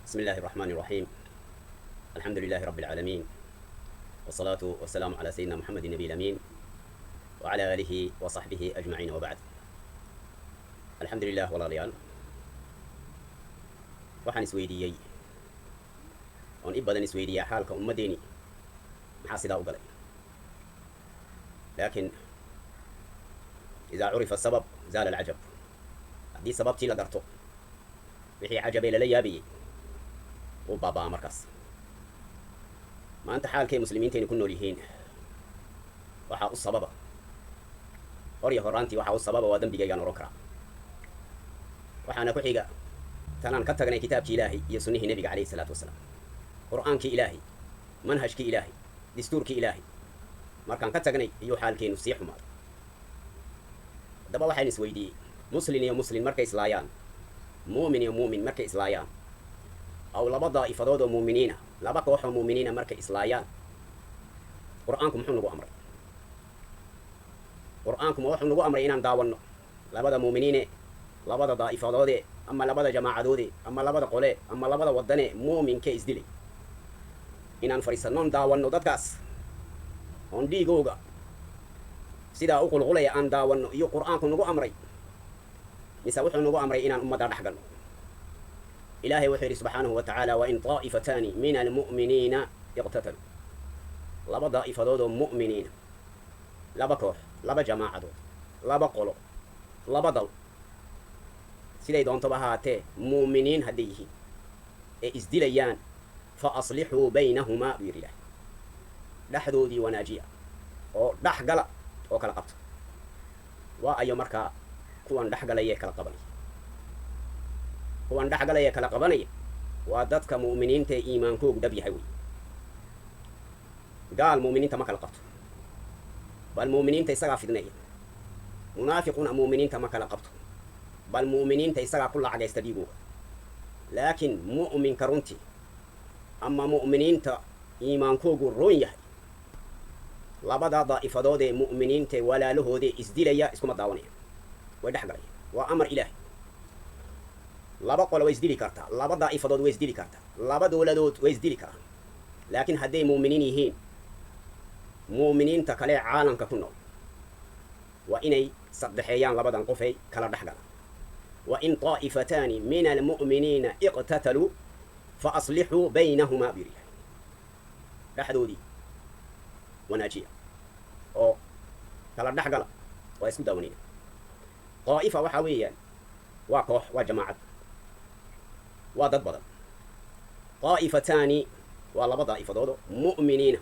بسم الله الرحمن الرحيم. الحمد لله رب العالمين، والصلاة والسلام على سيدنا محمد النبي الأمين وعلى آله وصحبه أجمعين، وبعد. الحمد لله ولا ريال waxaan isweydiiyey oon i badan isweydiiyaa xaalka ummaddeeni maxaa sidaa u galay. laakiin idaa curifa asabab zaala alcajab. haddii sababtii la garto wixii cajabee lala yaabayey wuu baaba'aa markaas. maanta xaalkay muslimiintayni ku nool yihiin waxaa u sababa hor iyo horaantii waxaa u sababa waa dembigaygaan odhan karaa. waxaana ku xiga tanaan ka tagnay kitaabkii ilaahay iyo sunnihii nebiga calayhi salaatu wasalaam, qur'aankii ilaahay, manhajkii ilaahay, dastuurkii ilaahay markaan ka tagnay iyuu xaalkeenu sii xumaaday. haddaba waxaan isweydiiyey, muslin iyo muslin markay islaayaan, mu'min iyo mu'min markay islaayaan, aw laba daa'ifadood oo mu'miniina, laba koox oo mu'miniina markay islaayaan, qur'aanku muxuu nagu amray? qur'aanku ma wuxuu nagu amray inaan daawanno labada mu'miniine, labada daa'ifadoode, ama labada jamaacadoode, ama labada qole, ama labada waddane muuminkee isdilay inaan fadhiisannoon daawanno dadkaas oon dhiigooga sidaa u qulqulaya aan daawanno iyo qur'aanku nagu amray? mise wuxuu nagu amray inaan ummadda dhex galno? ilaahay wuxuu yidhi subxaanahu wa tacaala, wain taa'ifataani min almu'miniina iqtataluu. laba daa'ifadood oo mu'miniina, laba koox, laba jamaacadood, laba qolo, laba dal, siday doontoba ahaatee mu'miniin hadday yihiin ee isdilayaan, fa aslixuu baynahumaa buu yidhi ilaahay. dhexdoodii wanaajiya oo dhex gala oo kala qabta. waa ayo markaa kuwan dhex galayee kala qabanaya? kuwan dhex galayee kala qabanaya waa dadka mu'miniinta ee iimaankoogu dhab yahay wey. gaal mu'miniinta ma kala qabto, bal mu'miniinta isagaa fidneeya. munaafiquna mu'miniinta ma kala qabto, bal mu'miniinta isagaa ku lacagaysta dhiigooga. laakiin mu'minka runtii ama mu'miniinta iimaankoogu roon yahay, labadaa daa'ifadood ee mu'miniinta walaalahoodee isdilaya iskuma daawanaya, way dhex galaya. waa amar ilaahay. laba qolo way isdili kartaa, laba daa'ifadood way isdili kartaa, laba dowladood way isdili karaan. laakiin hadday mu'miniin yihiin, mu'miniinta kale caalamka ku nool waa inay saddexeeyaan labadan qofay kala dhex galaan. wain taa'ifataani min almu'miniina iqtataluu fa aslixuu baynahumaa buu yidhi. dhexdoodii wanaajiya oo kala dhex gala, waa isku daawanayna. daa'ifa waxaa weeyaan waa koox, waa jamaacad, waa dad badan. taa'ifataani waa laba daa'ifadood oo mu'miniina,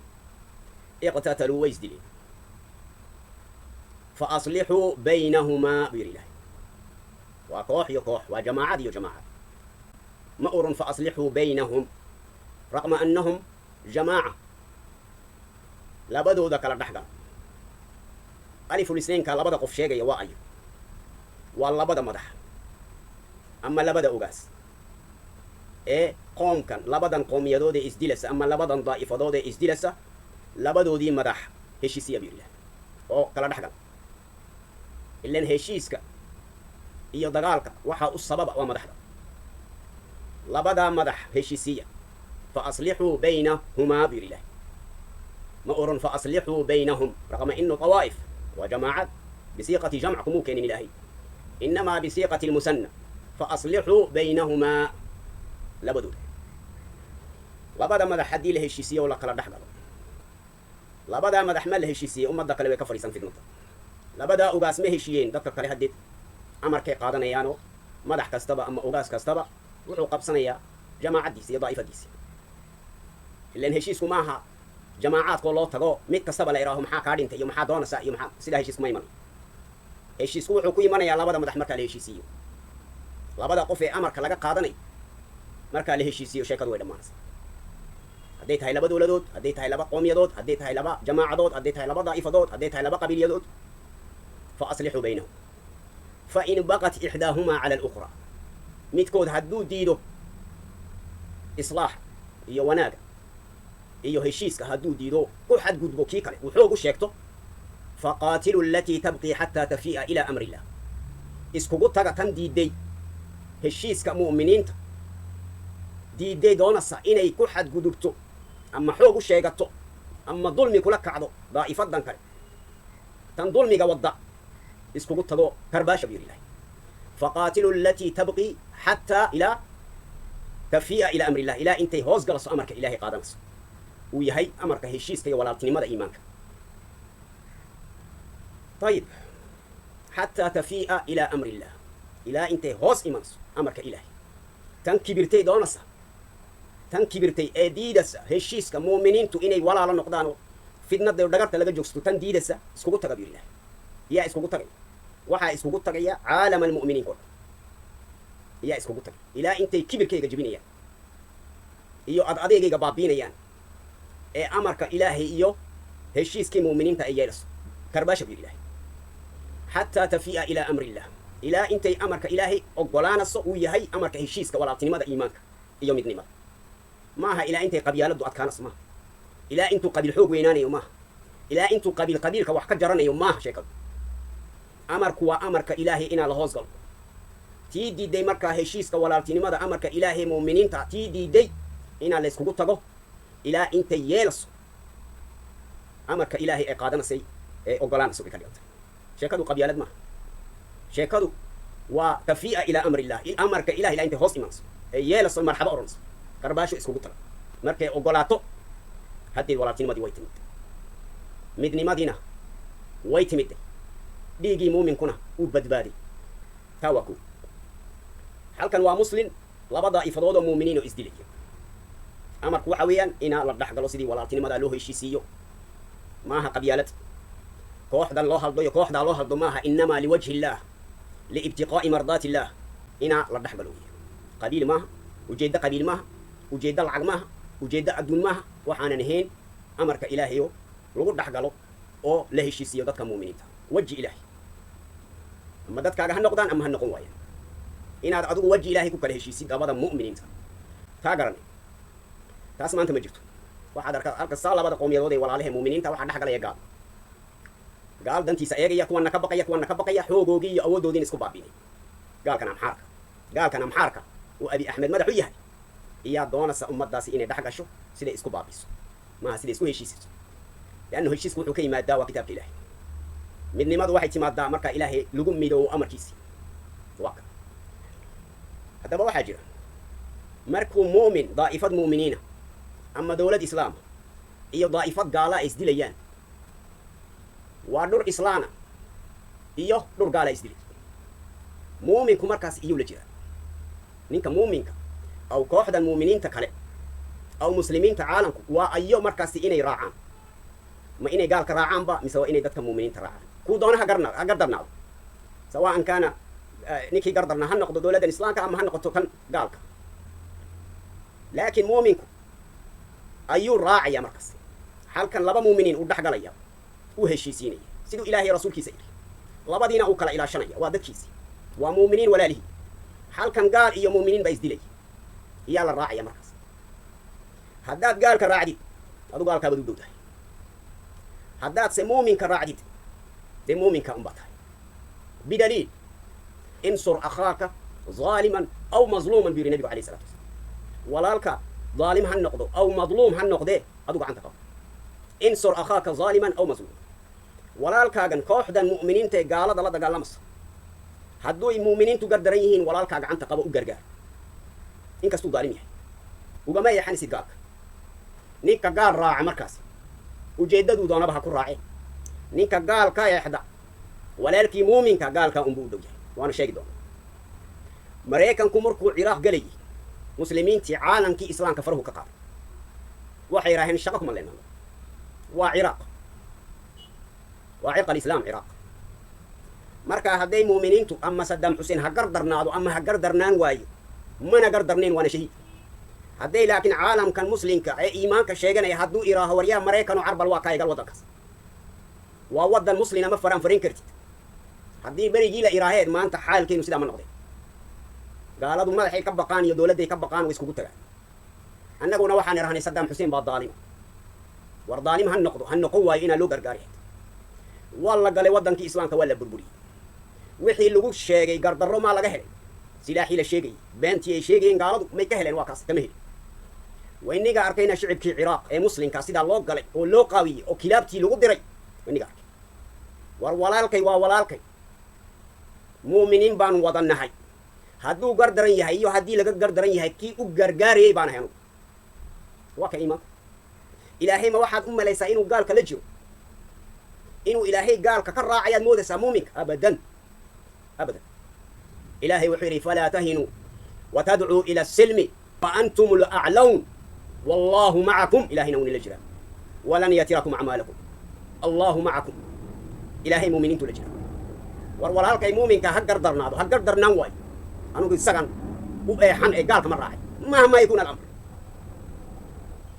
iqtataluu way isdileen, fa aslixuu baynahumaa buu yidhi ilaahay. waa koox iyo koox, waa jamaacad iyo jamaacad. ma urun fa aslixuu baynahum raqma annahum jamaaca. labadooda kala dhex gala. alifulisnaynka labada qof sheegaya waa ayo? waa labada madax ama labada ogaas ee qoomkan, labadan qoomiyadooda isdilasa ama labadan daa'ifadood ee isdilasa, labadoodii madax heshiisiya buu yidhi oo kala dhex gala. ilan heshiiska iyo dagaalka waxaa u sababa waa madaxda. labadaa madax heshiisiya, fa aslixuu baynahumaa buu yidhi ilaahay. ma oran fa aslixuu baynahum raqma inu tawaa'if, waa jamaacad bisiiqati jamc kumuu keenin ilaahay, inamaa bisiiqati lmusanna. fa aslixuu baynahumaa, labadooda. labada madax haddii la heshiisiye oo la kala dhex galo, labadaa madax ma la heshiisiye, ummadda kale way ka fadhiisan fidnada. labadaa ogaas ma heshiiyeen, dadka kale haddeed amarkay qaadanayaanoo madax kastaba ama ogaas kastaba wuxuu qabsanayaa jamaacaddiisa iyo daa'ifaddiisa. ilan heshiisku ma aha jamaacaadkoo loo tago mid kastaba la idhaaho maxaa kaa dhintay iyo maxaa doonaysaa iyo maxaa, sidaa heshiisku ma imanayo. heshiisku wuxuu ku imanayaa labada madax markaa la heshiisiiyo. labada qof ee amarka laga qaadanayo markaa la heshiisiiyo, sheekadu way dhammaanaysaa. hadday tahay laba dowladood, hadday tahay laba qoomiyadood, hadday tahay laba jamaacadood, hadday tahay laba daa'ifadood, hadday tahay laba qabiilyadood, fa aslixuu baynahum. fain baqat ixdaahumaa cala alukhraa, midkood hadduu diido islaax iyo wanaaga iyo heshiiska, hadduu diido u xadgudbo kii kale uu xoog u sheegto, faqaatilu alatii tabqii xataa tafii'a ilaa amri illah. iskugu taga tan diiday heshiiska mu'miniinta diiday doonasa inay ku xadgudubto ama xoog u sheegato ama dulmi kula kacdo daa'ifadan kale tan dulmiga wadda iskugu tago karbaasha buu yidhi faqaatilu alatii tabqii xataa ilaa tafii'a ilaa amri illah ilaa intay hoos galaso amarka ilaahay qaadanayso uu yahay amarka heshiiska iyo walaaltinimada iimaanka ayib xataa tafii'a ilaa amri illah ilaa intay hoos imanayso amarka ilaahay tan kibirtay doonaysa tan kibirtay ee diidasa heshiiska muuminiintu inay walaalo noqdaanoo fidnada dhagarta laga joogsato tan diidasa iskugu taga buu ilahay yaa iskugu tagay waxaa iskugu tagaya caalama almu'miniin oo dhan yaa iskugu tagay ilaa intay kibirkayga jebinayaan iyo adeegayga baabiinayaan ee amarka ilaahay iyo heshiiskii muuminiinta ay yeelayso karbaasha buu ilahay xataa tafii'a ilaa amri illah ilaa intay amarka ilaahay ogolaanayso uu yahay amarka heshiiska walaaltinimada iimaanka iyo midnimada maaha ilaa intay qabyaaladu adkaanayso maaha ilaa intuu qabiil xoog weynaanayo maaha ilaa intuu qabiilka wax ka jaranayo maaha sheekadu amarku waa amarka ilaahay inaa la hoos galo tii diiday markaa heshiiska walaaltinimada amarka ilaahay muuminiinta tii diiday inaa la yskugu tago ilaa intay yeelayso amarka ilaahay ay qaadanaysay ee ogolaanayso bay ka dhigantay sheekadu qabyaalad maaha sheekadu waa tafii'a ilaa amri illah amarka ilahay ilaa intay hoos imanayso ee yeelayso marxabo oranayso karbaasho iskugu taga markay ogolaato haddeed walaaltinimadii way timid midnimadiina way timidday dhiiggii muuminkuna uu badbaaday taa waa koo halkan waa muslin laba daa'ifadood oo muuminiin oo isdilaya amarku waxa weeyaan inaa la dhex galo sidii walaaltinimadaa loo heshiisiiyo maaha qabyaalad kooxdan loo haldo iyo kooxdaa loo haldo maaha inamaa liwajhi illaah liibtiqaa'i mardaati illaah inaa la dhex galo weeyo qabiil maaha ujeeddo qabiil maaha ujeeddo lacag maaha ujeeddo adduun maaha waxaanan ahayn amarka ilaahayo lagu dhex galo oo la heshiisiiyo dadka muuminiinta weji ilaahay ama dadkaaga ha noqdaan ama ha noqon waayaan inaad adigu weji ilaahay ku kala heshiisid labada mu'miniinta taa garanay taas maanta ma jirto waxaad arkaysaa labada qowmiyadood ee walaalaha muuminiinta waxaa dhex galaya gaal dantiisa eegaya kuwana ka baqaya xoogoogii iyo awooddoodiina isku baabiinay gaalkan amxaarka oo abi axmed madax u yahay iyaa doonaysa ummaddaasi inay dhex gasho siday isku baabiiso maaha siday isku heshiisiso leannu heshiisku wuxuu ka yimaadaa waa kitaabka ilaahay midnimadu waxay timaadaa markaa ilaahay lagu midoobo amarkiisii waa ka haddaba waxaa jira markuu mu'min daa'ifad mu'miniina ama dowlad islaama iyo daa'ifad gaala ay isdilayaan waa dhur islaana iyo dhur gaala isdilay muuminku markaas iyuu la jiraa ninka muuminka aw kooxdan muuminiinta kale aw muslimiinta caalamku waa ayo markaasi inay raacaan ma inay gaalka raacaanba mise waa inay dadka muuminiinta raacaan kuu doona ha gardarnaado sawaan kaana ninkii gardarna ha noqdo dowladdan islaamka ama ha noqoto kan gaalka laakiin muuminku ayuu raacaya markaas halkan laba muuminiin uu dhex galaya uu heshiisiinaya siduu ilaahay rasuulkiisa yidhi labadiina uu kala ilaashanaya waa dadkiisii waa muuminiin walaalihii halkan gaal iyo muuminiin baa isdilaya iyaa la raacaya markaas haddaad gaalka raacdid adu gaalkaabaad u dhow tahay haddaadse muuminka raacdid dee muuminka unbaa tahay bidaliil insur akhaaka zaaliman aw mazluuman buu yidhi nabigu alayh isalatu wasalam walaalka ظالم هالنقض أو مظلوم هالنقض أدوك عن تقوى انصر أخاك ظالما أو مظلوم ولا الكاغن كوحدا مؤمنين تقال ضلا دقال لمص هدوي مؤمنين تقدريهين ولا الكاغ عن تقوى أقرقار إنك استو ظالميه وبما يحنس القاك نيكا قال راع مركز وجيددو دونا بها كل راعي نيكا قال كا يحدى ولا الكي مؤمن كا قال كا أنبو دوجه وانا شاك دون مريكان كمركو عراق قلي مسلمين تي عالم كي إسلام كفره كقار وحي راهن الشقكم اللي نعمل وعراق وعرق الإسلام عراق مركا هدي مؤمنين تو أما صدام حسين هقردرنادو أما هقردرنان وايو ما نقردرنين وانا شهيد هدي لكن عالم كان مسلم كإيمان كشيغان يهدو إراه وريا مريكان وعرب الواقع يقال ودكس ووضى المسلم مفران فرين كرتت هدي بريجي لإراهيد ما أنت حال كينو سيدا من نقضي قالوا ما حي كبقان يا دولتي كبقان ويسكو تغا انغو نوحان رهني صدام حسين با ظالم ور ظالم هنقضوا واي انا لو غرغاريت والله قال ودنكي اسلامك ولا بربري وخي لوgu sheegay gardaro ma laga helay silaaxi la sheegay beentii ay sheegayeen gaaladu may ka heleen waa kaas kama helin وإنك أركينا شعبك العراق أي مسلم كاسيد الله قلي ولو قوي أو كلابتي لو دري وإنك أركي ورولالكي وولالكي مؤمنين بان وضن هاي هدو قردرن يهي يو هدي لغا قردرن يهي كي أقرقاري بان هينو وكا إيمان إلهي ما واحد ليس إنو قال كالجيو إنو إلهي قال ككرا عياد مودسا مؤمنك أبدا أبدا إلهي وحيري فلا تهنوا وتدعوا إلى السلم وأنتم الأعلون والله معكم إلهي نون الجرى ولن يتركم أعمالكم الله معكم إلهي مؤمنين تلجرى ورولالكي مؤمن كهجر درنادو هجر درناوي أنا قلت سكن وإيحان إيقال كمان راعي مهما يكون الأمر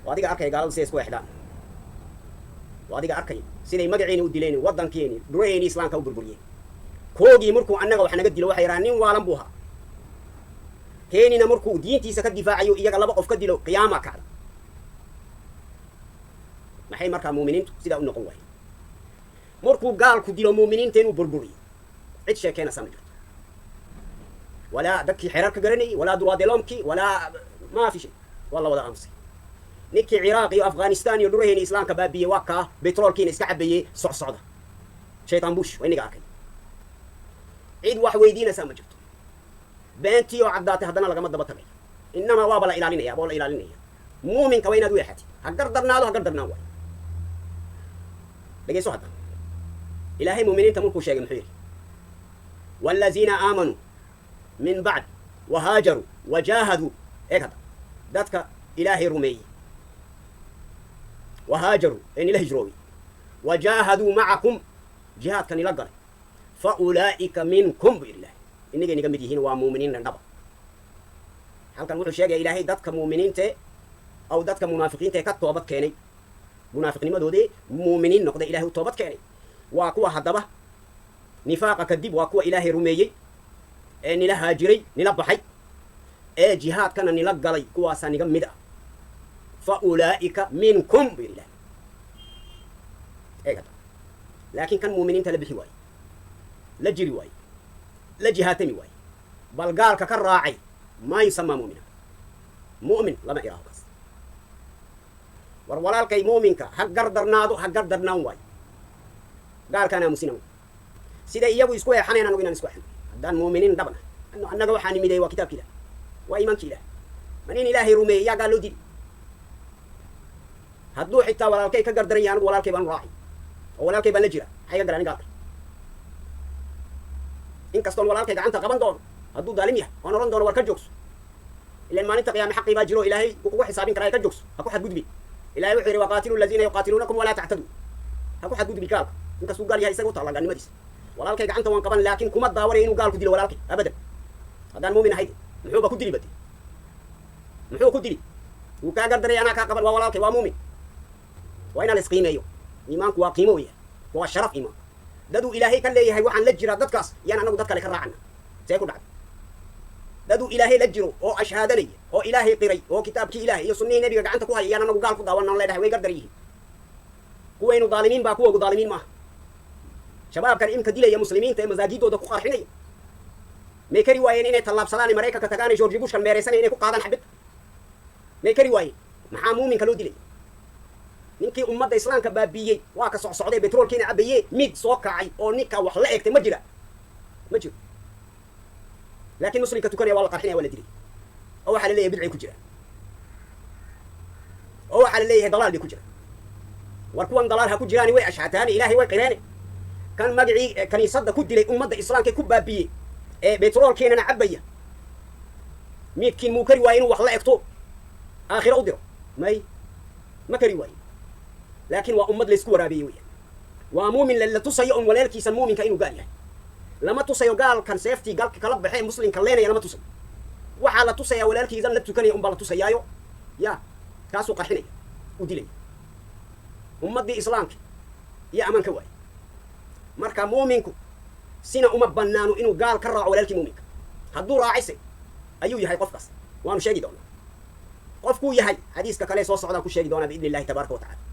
واديك أركي قالوا سيس واحدان واديك أركي سيدي مقعيني ودليني ودن كيني دريني إسلام كو بربريين كوغي مركو أنك وحنا قد دلو حيرانين والنبوها كيني نمركو دينتي سكت دفاعيو إياك الله بقف كدلو قيامة كعلا ما حي مركا مؤمنين سيدا أنو قوة مركو قال كدلو مؤمنين تينو بربري عد شاكينا سامجر ولا دكي حرارك قرني ولا دوادي لومكي ولا ما في شيء والله ولا أمسي نكي عراقي وأفغانستاني ودرهين إسلام كبابية واكا بترول كين إسكعبية صعصعدة شيطان بوش وينك أكل عيد واحد ويدينا سامجر بنتي وعداتي هدنا لقمت دبتغي إنما وابلا إلى لنا يا بولا إلى لنا يا مؤمن كوينا دوي حتي هقدرنا له هقدرنا واي بقي سو هذا إلهي مؤمنين تملكوا شيء محير والذين آمنوا من بعد وهاجروا وجاهدوا إيه هذا ذاتك إلهي رومي وهاجروا إن إلهي جروي وجاهدوا معكم جهاد كان يلقى فأولئك منكم بالله إنك إنك مديهين ومؤمنين النبا هل كان وحش شيء إلهي ذاتك مؤمنين تي أو ذاتك منافقين تي كتوبت كيني منافقين ما دودي مؤمنين نقد إلهي توبت كيني وأقوى حدبه نفاق كذب وأقوى إلهي رومي إن له هاجري نلبحي إيه جهاد كان نلقى لي كواسا نجمدا فأولئك منكم بالله إيه كده لكن كان مؤمنين تلبحي واي لا جري واي لا جهاتني واي بل قال كراعي ما يسمى مؤمنا مؤمن لما يراه بس ورولالك مؤمنك حقر درنادو حقر درناو واي قال كان مسلم سيدا إياه يسكوه حنين أنو إنا نسكوه حنين دان مؤمنين دبنا أنه أنك وحاني ميدي وكتاب كده وإيمان كده منين إلهي رومي يا قالوا دي هدو حتى ولالكي كقردريان ولالكي بان راحي ولالكي بان لجرة حيا قراني قاتل إن كستون ولالكي قعنتا قبان دون هدو دالمية وانا رون دون والكجوكس إلا ما ننتقي يا محقي باجرو إلهي وكو حسابين كراي كجوكس هكو حد قدبي إلهي وحيري وقاتلوا الذين يقاتلونكم ولا تعتدوا هكو حد قدبي كالك إن كستون قال يا إساقو طالع قال مديس ولالكي قعنتا وان قبان لكن كما الداوري إنو قال كدلي ولالكي أبدا هذا المؤمن هيدي محوبة كدلي بدي محوبة كدلي وكاقردري أنا كاقبل ولالكي ومؤمن وين الاسقيمه يو ايمانك واقيمه ويا هو شرف ايمان ددو الهي كان ليه وحن لجرا ددكاس يانا انو ددك لك راعنا سيكون بعد ددو الهي لجرو او اشهاد لي او الهي قري او كتابك الهي يسني نبي غانت كو هي يانا انو قال كو داوانا ليدها وي قدريه كوينو ظالمين با كو ظالمين ما شباب كان امك ديله يا مسلمين تي مزاجيدو دكو قرحنيه ميكري واين اني طلاب سلاني مريكا كتغاني جورج بوش كان ميريسن اني كو قادن حبت ميكري واين maxaa muumin kala dilay ninkii ummadda islaamka baabiyay waa ka socday petrolkiina cabayay mid soo kacay oo ninka wax la eegtay ma jiro laakiin muslimka tukanaya waa la qarxinaya wala dilay oo waxa la leeyahay bidci ku jira oo waxa la leeyahay dalaal ku jira war kuwan dalaal ha ku jiraan way ashaataan ilaahay way qireen kan magacii kaniisada ku dilay ummadda islaamka ku baabiyay ee petrolkiina cabaya midkiin muu kari waa inuu wax la eegto aakhira u diro ما كري واي لكن وأمد ليسكو ورابي ويا ومؤمن للا تصيّ ولالكي سمؤمن كأنه قال يعني لما تصيّ قال كان سيفتي قال كلب بحي مسلم كلينا يا لما تصيّ وحالة تصيّ ولالكي إذا لبتو كان يوم بلا تصيّ يا كاسو قحني ودلي أمد إسلامك يا أمان كواي مركا مؤمنكو سينا بنانو إنه قال كرع ولالكي مؤمنك هدو راعيسي أيو يهي قفقس وانو شاقي دونا قفكو يهي حديثك كالي سوى صعدا كو شاقي دونا بإذن الله تبارك وتعالى